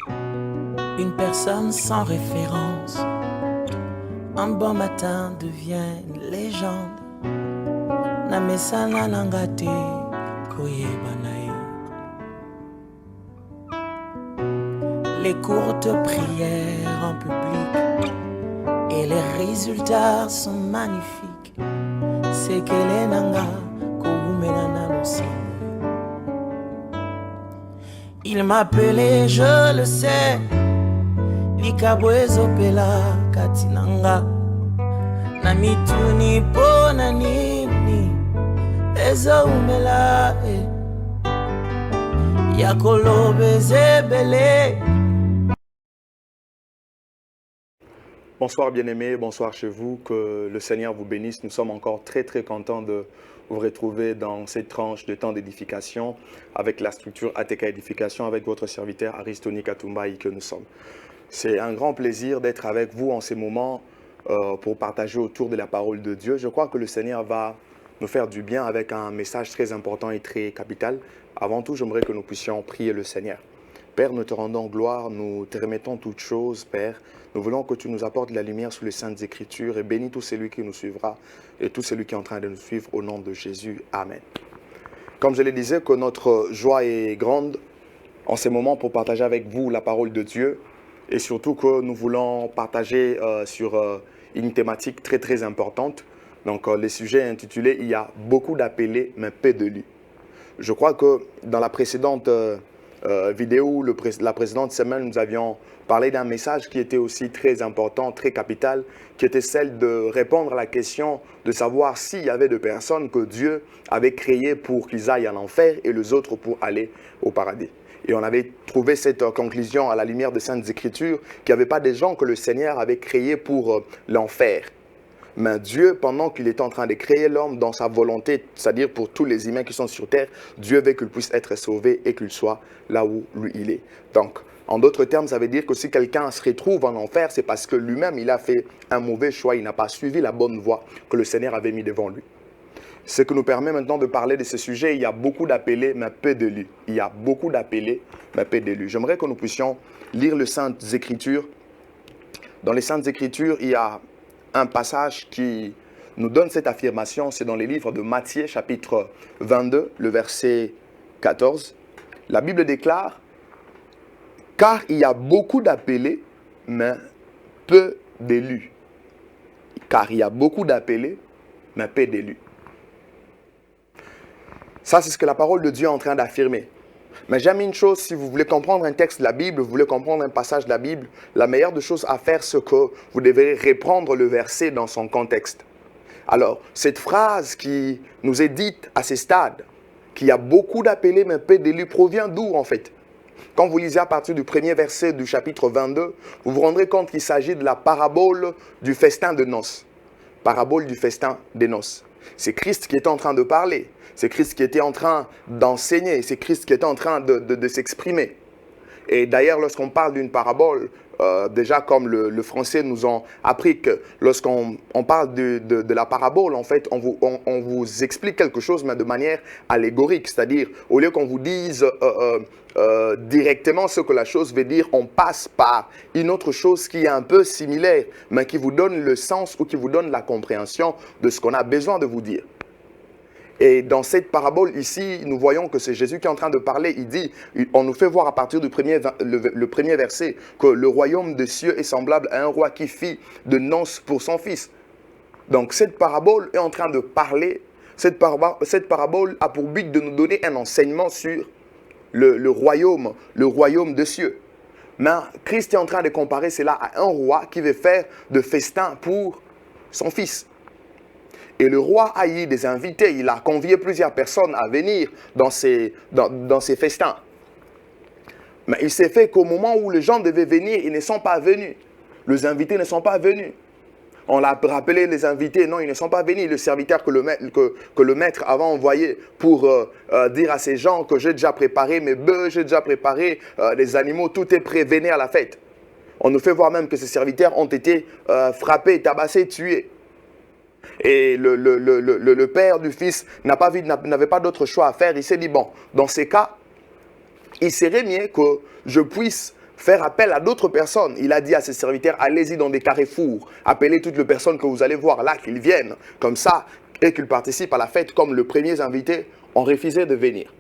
Une personne sans référence, un bon matin devient une légende. Namesana nangate koyebanae. Les courtes prières en public et les résultats sont magnifiques. C'est qu'elle est nanga koumenana nosi. Il m'appelait, je le sais. Likabwezo pela katinanga. Namituni pona nini. Ezo umela Yakolobe zebele. Bonsoir bien-aimés, bonsoir chez vous, que le Seigneur vous bénisse. Nous sommes encore très contents de vous retrouver dans cette tranche de temps d'édification avec la structure ATK Édification, avec votre serviteur Aristoni Katumbaï que nous sommes. C'est un grand plaisir d'être avec vous en ces moments pour partager autour de la parole de Dieu. Je crois que le Seigneur va nous faire du bien avec un message très important et très capital. Avant tout, j'aimerais que nous puissions prier le Seigneur. Père, nous te rendons gloire, nous te remettons toutes choses, Père. Nous voulons que tu nous apportes la lumière sur les Saintes Écritures et bénis tout celui qui nous suivra et tout celui qui est en train de nous suivre au nom de Jésus. Amen. Comme je le disais, que notre joie est grande en ces moments pour partager avec vous la parole de Dieu et surtout que nous voulons partager sur une thématique très importante. Donc, le sujet est intitulé « Il y a beaucoup d'appelés, mais peu d'élus ». Je crois que dans la précédente vidéo, la précédente semaine, nous avions parlé d'un message qui était aussi très important, très capital, qui était celle de répondre à la question de savoir s'il y avait des personnes que Dieu avait créées pour qu'ils aillent en enfer et les autres pour aller au paradis. Et on avait trouvé cette conclusion à la lumière des Saintes Écritures qu'il n'y avait pas des gens que le Seigneur avait créés pour l'enfer. Mais Dieu, pendant qu'il est en train de créer l'homme dans sa volonté, c'est-à-dire pour tous les humains qui sont sur terre, Dieu veut qu'il puisse être sauvé et qu'il soit là où lui il est. Donc, en d'autres termes, ça veut dire que si quelqu'un se retrouve en enfer, c'est parce que lui-même, il a fait un mauvais choix, il n'a pas suivi la bonne voie que le Seigneur avait mis devant lui. Ce qui nous permet maintenant de parler de ce sujet, il y a beaucoup d'appelés, mais peu d'élus. Il y a beaucoup d'appelés, mais peu d'élus. J'aimerais que nous puissions lire les Saintes Écritures. Dans les Saintes Écritures, il y a un passage qui nous donne cette affirmation, c'est dans les livres de Matthieu, chapitre 22, le verset 14. La Bible déclare « Car il y a beaucoup d'appelés, mais peu d'élus. » Car il y a beaucoup d'appelés, mais peu d'élus. Ça, c'est ce que la parole de Dieu est en train d'affirmer. Mais j'aime une chose, si vous voulez comprendre un texte de la Bible, vous voulez comprendre un passage de la Bible, la meilleure des choses à faire, c'est que vous devrez reprendre le verset dans son contexte. Alors, cette phrase qui nous est dite à ce stade, qu'il y a beaucoup d'appelés mais peu d'élus, provient d'où en fait? Quand vous lisez à partir du premier verset du chapitre 22, vous vous rendrez compte qu'il s'agit de la parabole du festin de noces. Parabole du festin des noces. C'est Christ qui est en train de parler. C'est Christ qui était en train d'enseigner. C'est Christ qui était en train de s'exprimer. Et d'ailleurs, lorsqu'on parle d'une parabole, déjà comme le français nous ont appris que lorsqu'on parle de la parabole, en fait, on vous explique quelque chose, mais de manière allégorique. C'est-à-dire, au lieu qu'on vous dise directement ce que la chose veut dire, on passe par une autre chose qui est un peu similaire, mais qui vous donne le sens ou qui vous donne la compréhension de ce qu'on a besoin de vous dire. Et dans cette parabole ici, nous voyons que c'est Jésus qui est en train de parler. Il dit, on nous fait voir à partir du le premier verset que le royaume des cieux est semblable à un roi qui fit de noces pour son fils. Donc cette parabole est en train de parler. Cette parabole a pour but de nous donner un enseignement sur le royaume des cieux. Mais Christ est en train de comparer cela à un roi qui veut faire de festin pour son fils. Et le roi a eu des invités, il a convié plusieurs personnes à venir dans ces festins. Mais il s'est fait qu'au moment où les gens devaient venir, ils ne sont pas venus. Les invités ne sont pas venus. On l'a rappelé, les invités, non, ils ne sont pas venus. Le serviteur que le maître avait envoyé pour dire à ces gens que j'ai déjà préparé mes bœufs, j'ai déjà préparé les animaux, tout est prêt, venez à la fête. On nous fait voir même que ces serviteurs ont été frappés, tabassés, tués. Et le père du fils n'avait pas d'autre choix à faire. Il s'est dit, bon, dans ces cas, il serait mieux que je puisse faire appel à d'autres personnes. Il a dit à ses serviteurs, allez-y dans des carrefours, appelez toutes les personnes que vous allez voir là, qu'ils viennent, comme ça, et qu'ils participent à la fête, comme les premiers invités ont refusé de venir.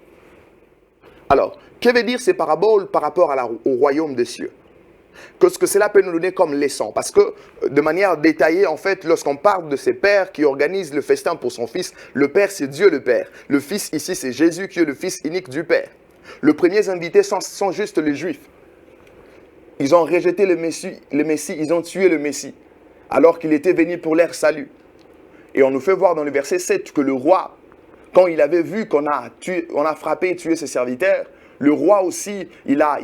Alors, que veut dire ces paraboles par rapport au royaume des cieux? Qu'est-ce que cela peut nous donner comme leçon? Parce que, de manière détaillée, en fait, lorsqu'on parle de ces pères qui organisent le festin pour son fils, le Père, c'est Dieu le Père. Le Fils, ici, c'est Jésus qui est le Fils unique du Père. Les premiers invités sont juste les Juifs. Ils ont rejeté le Messie, ils ont tué le Messie, alors qu'il était venu pour leur salut. Et on nous fait voir dans le verset 7 que le roi, quand il avait vu qu'on a frappé et tué ses serviteurs, le roi aussi, il a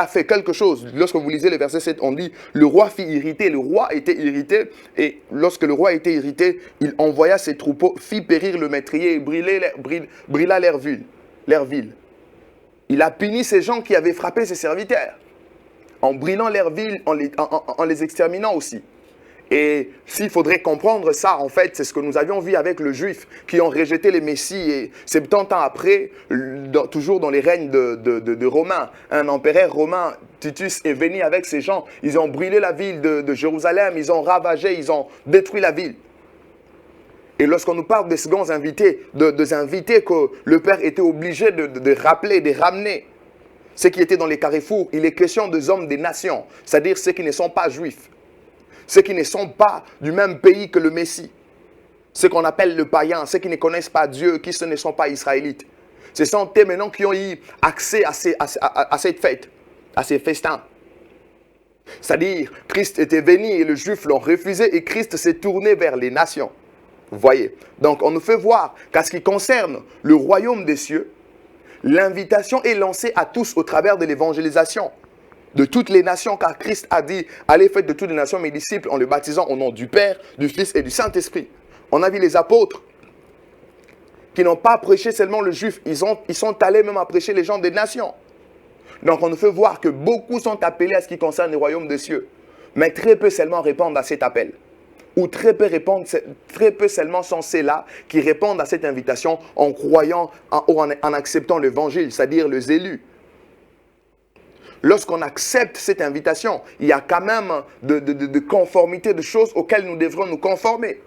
fait quelque chose. Lorsque vous lisez le verset 7, on dit, le roi fit irriter, le roi était irrité, et lorsque le roi était irrité, il envoya ses troupeaux, fit périr le métrier et brûla leur ville. Il a puni ces gens qui avaient frappé ses serviteurs, en brûlant leur ville, en les exterminant aussi. Et s'il faudrait comprendre ça, en fait, c'est ce que nous avions vu avec les Juifs qui ont rejeté le Messie. Et 70 ans après, toujours dans les règnes de Romains, un empereur romain, Titus, est venu avec ces gens. Ils ont brûlé la ville de Jérusalem, ils ont ravagé, ils ont détruit la ville. Et lorsqu'on nous parle des seconds invités, des invités que le Père était obligé de rappeler, de ramener, ceux qui étaient dans les carrefours, il est question des hommes des nations, c'est-à-dire ceux qui ne sont pas juifs. Ceux qui ne sont pas du même pays que le Messie. Ceux qu'on appelle le païen, ceux qui ne connaissent pas Dieu, qui ne sont pas israélites. Ce sont eux maintenant qui ont eu accès à cette fête, à ces festins. C'est-à-dire, Christ était venu et les Juifs l'ont refusé et Christ s'est tourné vers les nations. Vous voyez? Donc, on nous fait voir qu'à ce qui concerne le royaume des cieux, l'invitation est lancée à tous au travers de l'évangélisation de toutes les nations, car Christ a dit, allez faites de toutes les nations mes disciples en les baptisant au nom du Père, du Fils et du Saint-Esprit. On a vu les apôtres qui n'ont pas prêché seulement le juif, ils sont allés même à prêcher les gens des nations. Donc on nous fait voir que beaucoup sont appelés à ce qui concerne le royaume des cieux, mais très peu seulement répondent à cet appel. Ou très peu seulement sont ceux-là qui répondent à cette invitation en croyant ou en acceptant l'évangile, c'est-à-dire les élus. Lorsqu'on accepte cette invitation, il y a quand même de conformité, de choses auxquelles nous devrons nous conformer.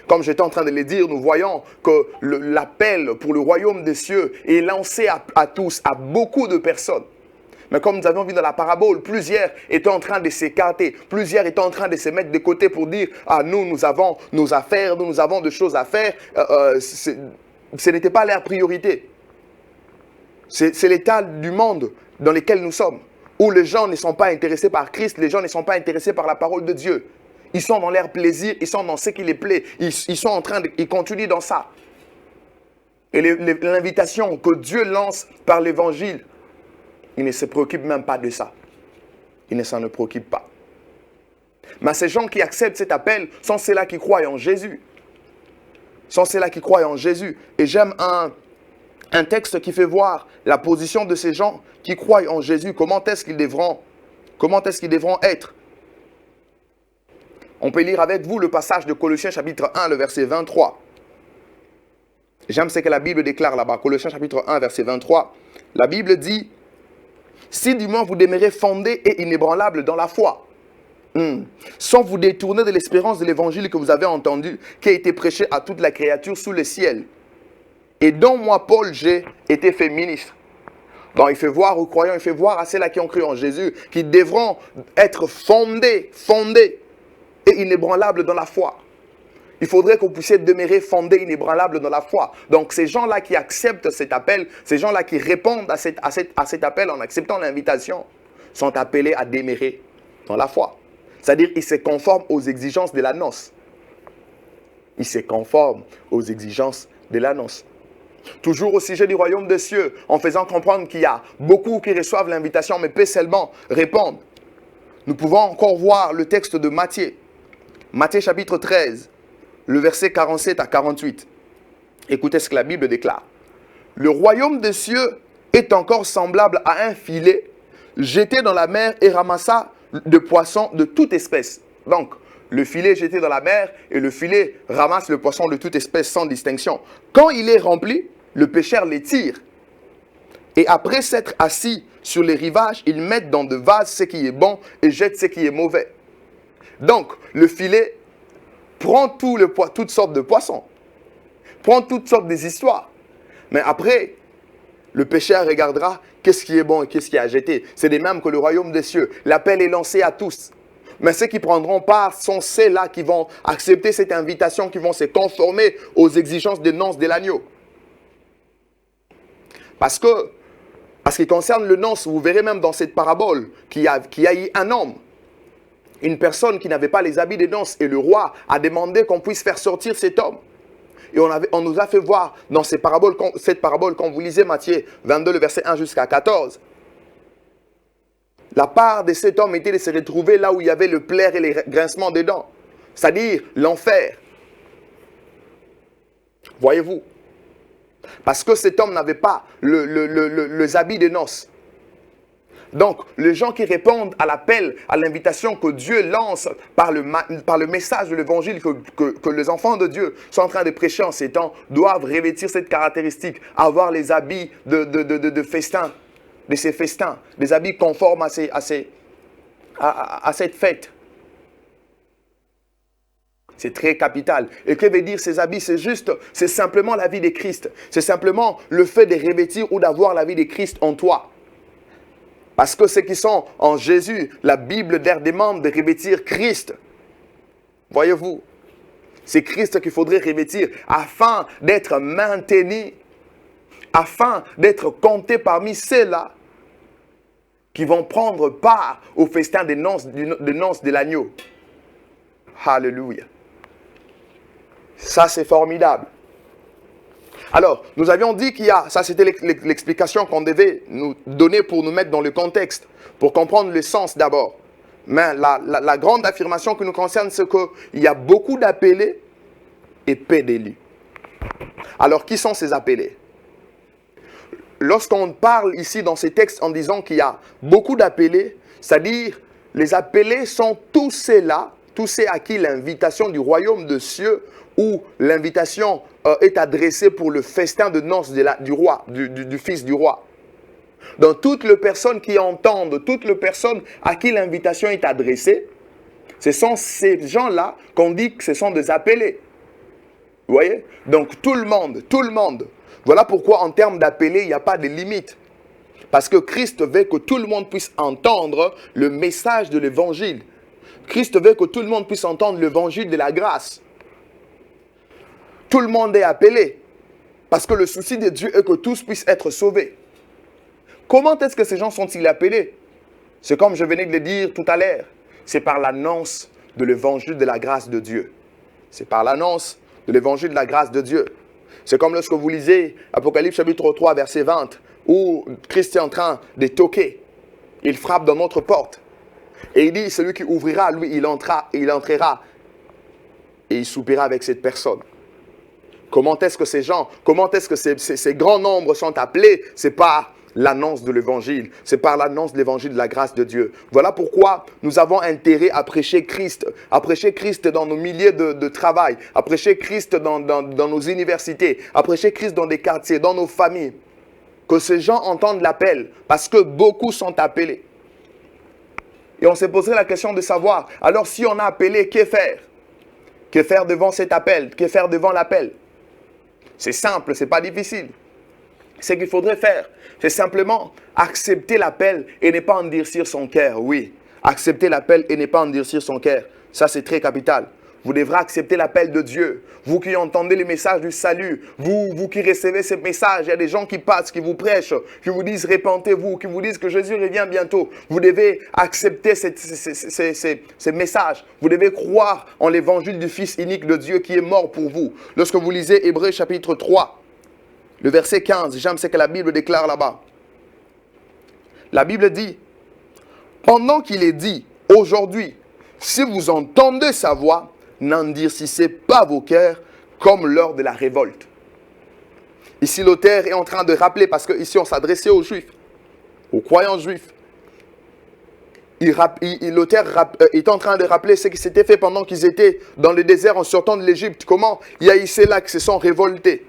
Comme j'étais en train de le dire, nous voyons que l'appel pour le royaume des cieux est lancé à tous, à beaucoup de personnes. Mais comme nous avons vu dans la parabole, plusieurs étaient en train de s'écarter, plusieurs étaient en train de se mettre de côté pour dire « Ah, nous avons nos affaires, nous avons des choses à faire. » Ce n'était pas leur priorité. C'est l'état du monde dans lequel nous sommes, où les gens ne sont pas intéressés par Christ, les gens ne sont pas intéressés par la parole de Dieu. Ils sont dans leur plaisir, ils sont dans ce qui les plaît, ils continuent dans ça. Et l'invitation que Dieu lance par l'évangile, il ne se préoccupe même pas de ça. Il ne s'en préoccupe pas. Mais ces gens qui acceptent cet appel sont ceux-là qui croient en Jésus. Sont ceux-là qui croient en Jésus. Et j'aime un texte qui fait voir la position de ces gens qui croient en Jésus. Comment est-ce qu'ils devront être? On peut lire avec vous le passage de Colossiens chapitre 1, le verset 23. J'aime ce que la Bible déclare là-bas. Colossiens chapitre 1, verset 23. La Bible dit, « Si du moins vous demeurez fondés et inébranlables dans la foi, sans vous détourner de l'espérance de l'évangile que vous avez entendu, qui a été prêché à toute la créature sous le ciel, et dont moi, Paul, j'ai été fait ministre. » Donc il fait voir aux croyants, il fait voir à ceux-là qui ont cru en Jésus, qui devront être fondés et inébranlables dans la foi. Il faudrait que vous puissiez demeurer fondés, inébranlables dans la foi. Donc ces gens-là qui acceptent cet appel, ces gens-là qui répondent à cet appel en acceptant l'invitation, sont appelés à demeurer dans la foi. C'est-à-dire qu'ils se conforment aux exigences de la noce. Ils se conforment aux exigences de la noce. Toujours au sujet du royaume des cieux, en faisant comprendre qu'il y a beaucoup qui reçoivent l'invitation, mais peu seulement répondent. Nous pouvons encore voir le texte de Matthieu. Matthieu chapitre 13, le verset 47 à 48. Écoutez ce que la Bible déclare. « Le royaume des cieux est encore semblable à un filet jeté dans la mer et ramassa de poissons de toute espèce. » Donc, le filet est jeté dans la mer et le filet ramasse le poisson de toute espèce sans distinction. Quand il est rempli, le pêcheur les tire Et après s'être assis sur les rivages, ils mettent dans de vases ce qui est bon et jettent ce qui est mauvais. Donc, le filet prend toutes sortes de poissons, prend toutes sortes des histoires. Mais après, le pécheur regardera qu'est-ce qui est bon et qu'est-ce qui est à jeter. C'est des mêmes que le royaume des cieux. L'appel est lancé à tous. Mais ceux qui prendront part sont ceux-là qui vont accepter cette invitation, qui vont se conformer aux exigences des nonces de l'agneau. Parce que, en ce qui concerne le nonce, vous verrez même dans cette parabole qu'il y a eu un homme, une personne qui n'avait pas les habits des nonces, et le roi a demandé qu'on puisse faire sortir cet homme. Et on nous a fait voir dans cette parabole, quand vous lisez Matthieu 22, le verset 1 jusqu'à 14, la part de cet homme était de se retrouver là où il y avait le plaire et les grincements des dents, c'est-à-dire l'enfer. Voyez-vous? Parce que cet homme n'avait pas les habits des noces. Donc, les gens qui répondent à l'appel, à l'invitation que Dieu lance par le message de l'évangile que les enfants de Dieu sont en train de prêcher en ces temps, doivent revêtir cette caractéristique, avoir les habits de festin, de ces festins, des habits conformes à cette fête. C'est très capital. Et que veut dire ces habits? C'est simplement la vie de Christ. C'est simplement le fait de revêtir ou d'avoir la vie de Christ en toi. Parce que ceux qui sont en Jésus, la Bible leur demande de revêtir Christ. Voyez-vous, c'est Christ qu'il faudrait revêtir afin d'être maintenu, afin d'être compté parmi ceux-là qui vont prendre part au festin des noces de l'agneau. Alléluia. Ça, c'est formidable. Alors, nous avions dit qu'il y a, ça c'était l'explication qu'on devait nous donner pour nous mettre dans le contexte, pour comprendre le sens d'abord. Mais la grande affirmation qui nous concerne, c'est qu'il y a beaucoup d'appelés et peu d'élus. Alors, qui sont ces appelés? Lorsqu'on parle ici dans ces textes en disant qu'il y a beaucoup d'appelés, c'est-à-dire les appelés sont tous ceux-là, tous ceux à qui l'invitation du royaume de cieux ou l'invitation est adressée pour le festin de noces du roi, du fils du roi. Donc toutes les personnes qui entendent, toutes les personnes à qui l'invitation est adressée, ce sont ces gens-là qu'on dit que ce sont des appelés. Vous voyez? Donc tout le monde. Voilà pourquoi en termes d'appelés, il n'y a pas de limite. Parce que Christ veut que tout le monde puisse entendre le message de l'évangile. Christ veut que tout le monde puisse entendre l'évangile de la grâce. Tout le monde est appelé. Parce que le souci de Dieu est que tous puissent être sauvés. Comment est-ce que ces gens sont-ils appelés? C'est comme je venais de le dire tout à l'heure. C'est par l'annonce de l'évangile de la grâce de Dieu. C'est par l'annonce de l'évangile de la grâce de Dieu. C'est comme lorsque vous lisez Apocalypse chapitre 3, verset 20, où Christ est en train de toquer. Il frappe dans notre porte. Et il dit, celui qui ouvrira, lui, il entrera et il soupira avec cette personne. Comment est-ce que ces gens, comment est-ce que ces grands nombres sont appelés? C'est par l'annonce de l'évangile. C'est par l'annonce de l'évangile de la grâce de Dieu. Voilà pourquoi nous avons intérêt à prêcher Christ dans nos milieux de travail, à prêcher Christ dans nos universités, à prêcher Christ dans des quartiers, dans nos familles. Que ces gens entendent l'appel, parce que beaucoup sont appelés. Et on s'est posé la question de savoir, alors si on a appelé, que faire? Que faire devant cet appel? Que faire devant l'appel? C'est simple, ce n'est pas difficile. Ce qu'il faudrait faire, c'est simplement accepter l'appel et ne pas endurcir son cœur. Oui, accepter l'appel et ne pas endurcir son cœur. Ça, c'est très capital. Vous devrez accepter l'appel de Dieu. Vous qui entendez les messages du salut, vous qui recevez ces messages, il y a des gens qui passent, qui vous prêchent, qui vous disent repentez-vous, qui vous disent que Jésus revient bientôt. Vous devez accepter ces messages. Vous devez croire en l'évangile du Fils unique de Dieu qui est mort pour vous. Lorsque vous lisez Hébreux chapitre 3, le verset 15, j'aime ce que la Bible déclare là-bas. La Bible dit, pendant qu'il est dit, aujourd'hui, si vous entendez sa voix, n'endurcissez pas vos cœurs comme lors de la révolte. Ici, l'auteur est en train de rappeler, parce qu'ici on s'adressait aux Juifs, aux croyants juifs. L'auteur est en train de rappeler ce qui s'était fait pendant qu'ils étaient dans le désert en sortant de l'Égypte. Comment il y a eu ceux-là qui se sont révoltés.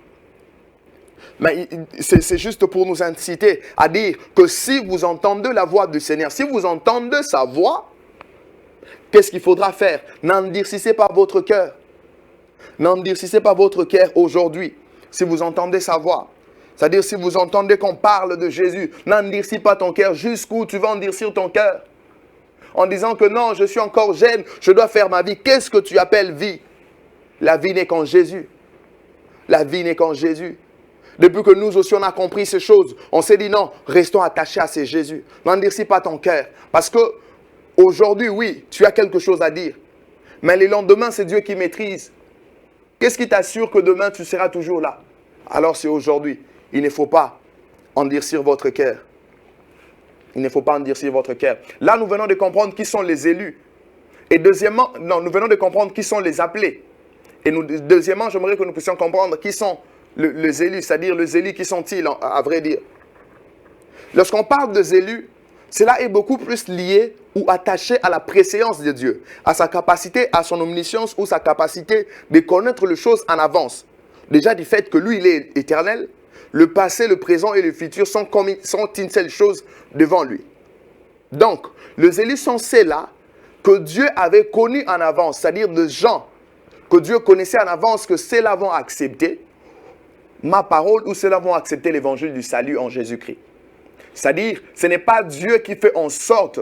Mais c'est juste pour nous inciter à dire que si vous entendez la voix du Seigneur, si vous entendez sa voix, qu'est-ce qu'il faudra faire? N'endurcissez pas votre cœur. N'endurcissez pas votre cœur aujourd'hui. Si vous entendez sa voix, c'est-à-dire si vous entendez qu'on parle de Jésus, n'endurcis pas ton cœur. Jusqu'où tu vas endurcir ton cœur? En disant que non, je suis encore jeune, je dois faire ma vie. Qu'est-ce que tu appelles vie? La vie n'est qu'en Jésus. La vie n'est qu'en Jésus. Depuis que nous aussi on a compris ces choses, on s'est dit non, restons attachés à ces Jésus. N'endurcis pas ton cœur. Parce que aujourd'hui, oui, tu as quelque chose à dire. Mais le lendemain, c'est Dieu qui maîtrise. Qu'est-ce qui t'assure que demain, tu seras toujours là? Alors c'est aujourd'hui. Il ne faut pas endurcir votre cœur. Il ne faut pas endurcir votre cœur. Là, nous venons de comprendre qui sont les élus. Et deuxièmement, non, nous venons de comprendre qui sont les appelés. Et deuxièmement, j'aimerais que nous puissions comprendre qui sont les élus, c'est-à-dire les élus, qui sont-ils, à vrai dire. Lorsqu'on parle des élus, cela est beaucoup plus lié ou attaché à la préséance de Dieu, à sa capacité, à son omniscience ou sa capacité de connaître les choses en avance. Déjà du fait que lui, il est éternel, le passé, le présent et le futur sont une seule chose devant lui. Donc, les élus sont ceux-là que Dieu avait connus en avance, c'est-à-dire des gens que Dieu connaissait en avance, que ceux-là vont accepter ma parole ou ceux-là vont accepter l'évangile du salut en Jésus-Christ. C'est-à-dire, ce n'est pas Dieu qui fait en sorte,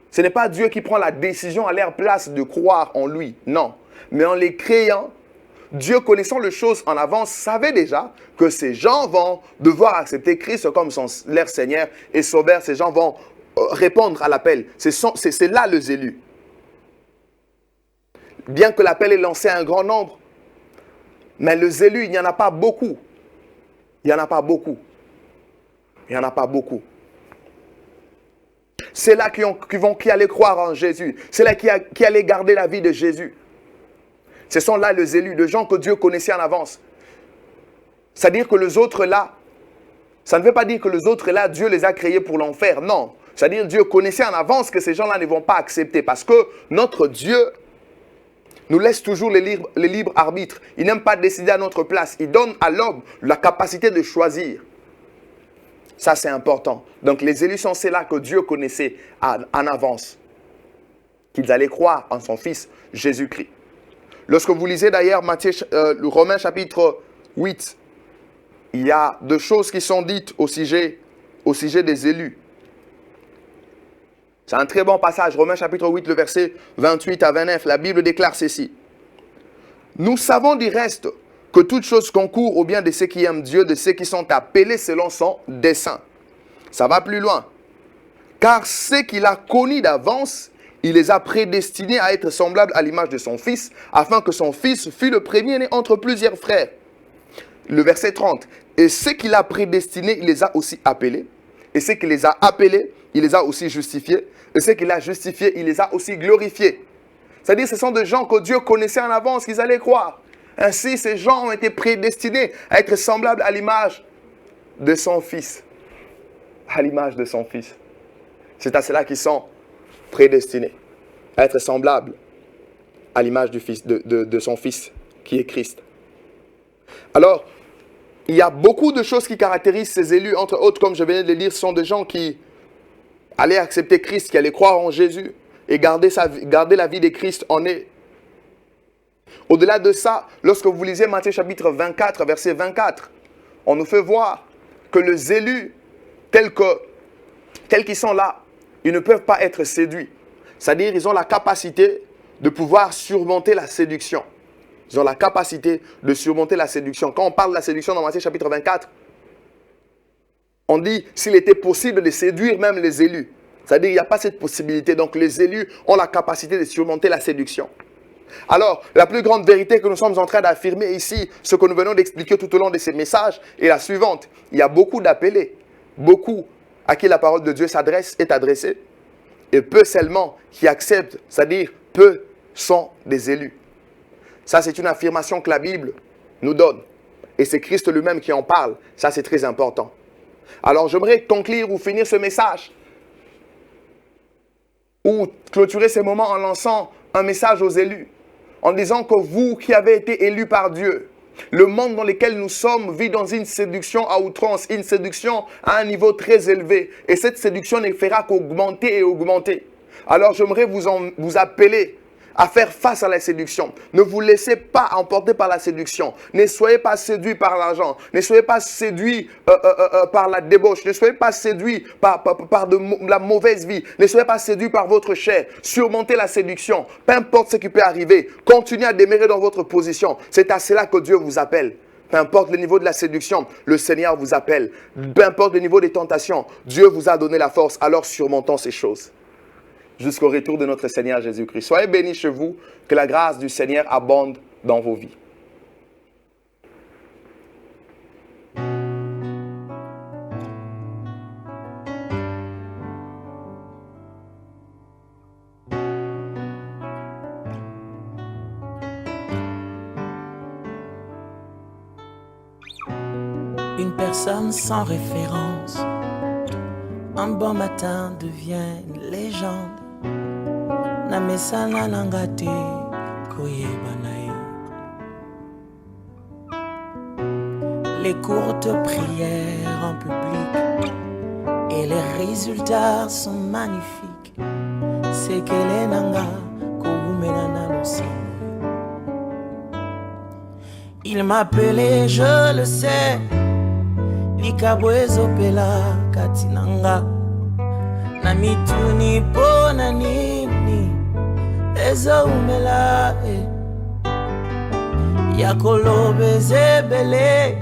ce n'est pas Dieu qui prend la décision à leur place de croire en lui, non. Mais en les créant, Dieu, connaissant les choses en avance, savait déjà que ces gens vont devoir accepter Christ comme leur Seigneur et Sauveur. Ces gens vont répondre à l'appel. C'est là les élus. Bien que l'appel est lancé à un grand nombre, mais les élus, il n'y en a pas beaucoup. Il n'y en a pas beaucoup. Il n'y en a pas beaucoup. C'est là qui allaient croire en Jésus. C'est là qui allaient garder la vie de Jésus. Ce sont là les élus, les gens que Dieu connaissait en avance. C'est-à-dire que les autres là, ça ne veut pas dire que les autres là, Dieu les a créés pour l'enfer. Non. C'est-à-dire Dieu connaissait en avance que ces gens-là ne vont pas accepter. Parce que notre Dieu nous laisse toujours le libre arbitre. Il n'aime pas décider à notre place. Il donne à l'homme la capacité de choisir. Ça, c'est important. Donc, les élus sont ceux-là que Dieu connaissait en avance. Qu'ils allaient croire en son Fils, Jésus-Christ. Lorsque vous lisez d'ailleurs Romains chapitre 8, il y a deux choses qui sont dites au sujet des élus. C'est un très bon passage, Romains chapitre 8, le verset 28 à 29. La Bible déclare ceci. Nous savons du reste que toute chose concourt au bien de ceux qui aiment Dieu, de ceux qui sont appelés selon son dessein. Ça va plus loin. Car ceux qu'il a connus d'avance, il les a prédestinés à être semblables à l'image de son Fils, afin que son Fils fût le premier-né entre plusieurs frères. Le verset 30. Et ceux qu'il a prédestinés, il les a aussi appelés. Et ceux qu'il les a appelés, il les a aussi justifiés. Et ceux qu'il a justifiés, il les a aussi glorifiés. C'est-à-dire ce sont des gens que Dieu connaissait en avance, qu'ils allaient croire. Ainsi, ces gens ont été prédestinés à être semblables à l'image de son Fils. À l'image de son Fils. C'est à cela qu'ils sont prédestinés à être semblables à l'image du Fils, de son Fils, qui est Christ. Alors, il y a beaucoup de choses qui caractérisent ces élus. Entre autres, comme je venais de le lire, ce sont des gens qui allaient accepter Christ, qui allaient croire en Jésus et garder la vie de Christ en eux. Au-delà de ça, lorsque vous lisez Matthieu chapitre 24, verset 24, on nous fait voir que les élus, tels qu'ils sont là, ils ne peuvent pas être séduits. C'est-à-dire ils ont la capacité de pouvoir surmonter la séduction. Ils ont la capacité de surmonter la séduction. Quand on parle de la séduction dans Matthieu chapitre 24, on dit s'il était possible de séduire même les élus. C'est-à-dire qu'il n'y a pas cette possibilité. Donc les élus ont la capacité de surmonter la séduction. Alors, la plus grande vérité que nous sommes en train d'affirmer ici, ce que nous venons d'expliquer tout au long de ces messages, est la suivante. Il y a beaucoup d'appelés, beaucoup à qui la parole de Dieu est adressée, et peu seulement qui acceptent, c'est-à-dire peu sont des élus. Ça, c'est une affirmation que la Bible nous donne. Et c'est Christ lui-même qui en parle. Ça, c'est très important. Alors, j'aimerais conclure ou finir ce message, ou clôturer ces moments en lançant un message aux élus, en disant que vous qui avez été élus par Dieu, Le monde dans lequel nous sommes vit dans une séduction à outrance, une séduction à un niveau très élevé. Et cette séduction ne fera qu'augmenter et augmenter. Alors j'aimerais vous appeler à faire face à la séduction. Ne vous laissez pas emporter par la séduction. Ne soyez pas séduits par l'argent. Ne soyez pas séduits par la débauche. Ne soyez pas séduits par la mauvaise vie. Ne soyez pas séduits par votre chair. Surmontez la séduction. Peu importe ce qui peut arriver. Continuez à demeurer dans votre position. C'est à cela que Dieu vous appelle. Peu importe le niveau de la séduction, le Seigneur vous appelle. Peu importe le niveau des tentations, Dieu vous a donné la force. Alors surmontons ces choses. Jusqu'au retour de notre Seigneur Jésus-Christ. Soyez bénis chez vous, que la grâce du Seigneur abonde dans vos vies. Une personne sans référence, un bon matin devient une légende. Namesana nangate koyebanae. Les courtes prières en public et les résultats sont magnifiques. C'est qu'elle est nanga koumenana losi. Il m'appelait, je le sais. Nikabwezo pela katinanga. Namituni pona nini. Eza umela Yakolobe zebele